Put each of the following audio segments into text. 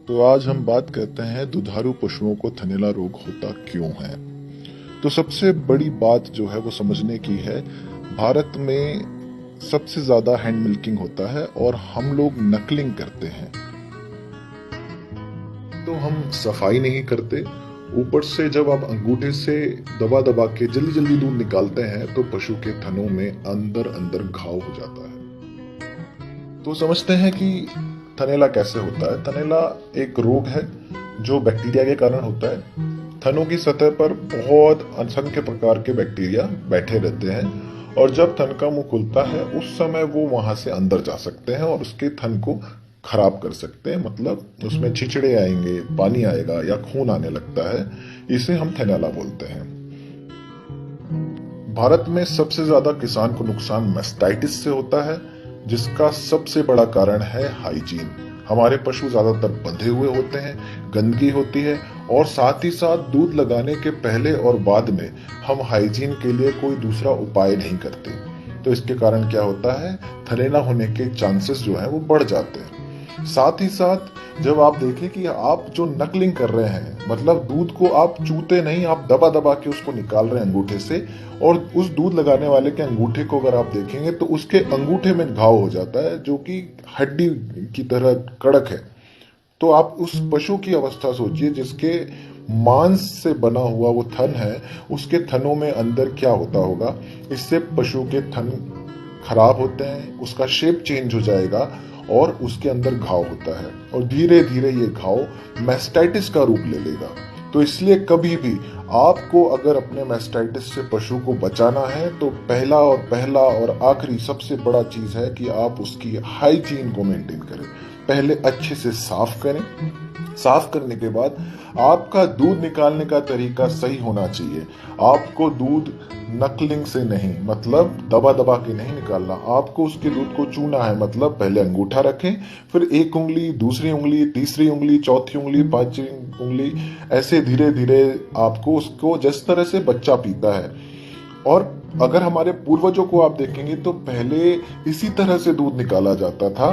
तो आज हम बात करते हैं दुधारू पशुओं को थनैला रोग होता क्यों है। तो सबसे बड़ी बात जो है वो समझने की है। भारत में सबसे ज्यादा हैंड मिल्किंग होता है और हम लोग नकलिंग करते हैं। तो हम सफाई नहीं करते। ऊपर से जब आप अंगूठे से दबा दबा के जल्दी जल्दी दूध निकालते हैं तो पशु के थनों में अंदर अंदर घाव हो जाता है। तो समझते हैं कि थनैला कैसे होता है। थनैला एक रोग है जो बैक्टीरिया के कारण होता है। थनों की सतह पर बहुत असंख्य प्रकार के बैक्टीरिया बैठे रहते हैं और जब थन का मुंह खुलता है उस समय वो वहां से अंदर जा सकते हैं और उसके थन को खराब कर सकते हैं। मतलब उसमें छिचड़े आएंगे, पानी आएगा या खून आने लगता है। इसे हम थनैला बोलते हैं। भारत में सबसे ज्यादा किसान को नुकसान मैस्टाइटिस से होता है, जिसका सबसे बड़ा कारण है हाइजीन। हमारे पशु ज्यादातर बंधे हुए होते हैं, गंदगी होती है और साथ ही साथ दूध लगाने के पहले और बाद में हम हाइजीन के लिए कोई दूसरा उपाय नहीं करते। तो इसके कारण क्या होता है, थनैला होने के चांसेस जो है वो बढ़ जाते हैं। साथ ही साथ जब आप देखें कि आप जो नकलिंग कर रहे हैं, मतलब दूध को आप चूते नहीं, आप दबा दबा के उसको निकाल रहे हैं अंगूठे से, और उस दूध लगाने वाले के अंगूठे को अगर आप देखेंगे तो उसके अंगूठे में घाव हो जाता है जो कि हड्डी की तरह कड़क है। तो आप उस पशु की अवस्था सोचिए जिसके मांस से बना हुआ वो थन है, उसके थनों में अंदर क्या होता होगा। इससे पशु के थन खराब होते हैं, उसका शेप चेंज हो जाएगा और उसके अंदर घाव होता है और धीरे धीरे ये घाव मैस्टाइटिस का रूप ले लेगा। तो इसलिए कभी भी आपको अगर अपने मैस्टाइटिस से पशु को बचाना है तो पहला और आखिरी सबसे बड़ा चीज है कि आप उसकी हाइजीन को मेंटेन करें। पहले अच्छे से साफ करें। साफ करने के बाद आपका दूध निकालने का तरीका सही होना चाहिए। आपको दूध नकलिंग से नहीं, मतलब दबा दबा के नहीं निकालना। आपको उसके दूध को चूना है, मतलब पहले अंगूठा रखें, फिर एक उंगली, दूसरी उंगली, तीसरी उंगली, चौथी उंगली, पांचवी उंगली, ऐसे धीरे धीरे आपको उसको जिस तरह से बच्चा पीता है। और अगर हमारे पूर्वजों को आप देखेंगे तो पहले इसी तरह से दूध निकाला जाता था।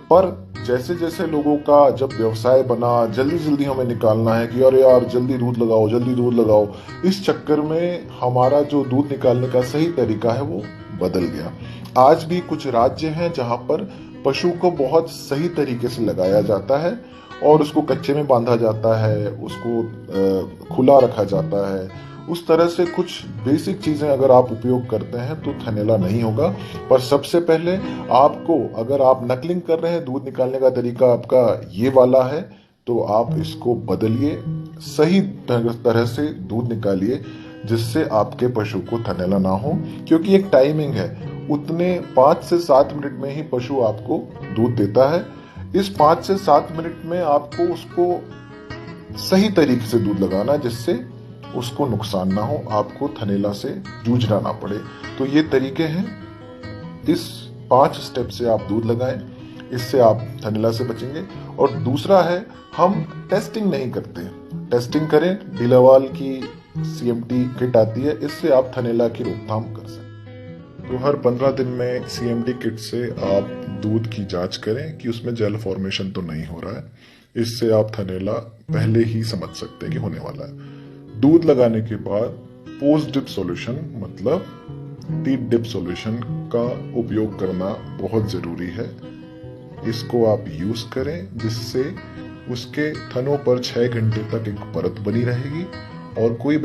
पर जैसे जैसे लोगों का जब व्यवसाय बना, जल्दी जल्दी हमें निकालना है कि अरे यार जल्दी दूध लगाओ, जल्दी दूध लगाओ, इस चक्कर में हमारा जो दूध निकालने का सही तरीका है वो बदल गया। आज भी कुछ राज्य हैं जहां पर पशु को बहुत सही तरीके से लगाया जाता है और उसको कच्चे में बांधा जाता है, उसको खुला रखा जाता है। उस तरह से कुछ बेसिक चीजें अगर आप उपयोग करते हैं तो थनैला नहीं होगा। पर सबसे पहले आपको, अगर आप नकलिंग कर रहे हैं, दूध निकालने का तरीका आपका ये वाला है, तो आप इसको बदलिए, सही तरह से दूध निकालिए जिससे आपके पशु को थनैला ना हो। क्योंकि एक टाइमिंग है, उतने 5 से 7 मिनट में ही पशु आपको दूध देता है। इस 5 से 7 मिनट में आपको उसको सही तरीके से दूध लगाना जिससे उसको नुकसान ना हो, आपको थनैला से जूझना ना पड़े। तो ये तरीके हैं। इस 5 स्टेप से आप दूध लगाएं, इससे आप थनैला से बचेंगे। और दूसरा है, हम टेस्टिंग नहीं करते। टेस्टिंग करें, डिलावाल की सीएमटी किट आती है, इससे आप थनैला की रोकथाम कर सकते हैं। तो हर 15 दिन में सीएमटी किट से आप दूध की जांच करें कि उसमें जेल फॉर्मेशन तो नहीं हो रहा है। इससे आप थनैला पहले ही समझ सकते हैं कि होने वाला है। दूध लगाने के बाद पोस्ट डिप सॉल्यूशन, मतलब टी डिप सॉल्यूशन का उपयोग करना बहुत जरूरी है। इसको आप यूज करें जिससे उसके थनों पर 6 घंटे तक एक परत बनी रहेगी और कोई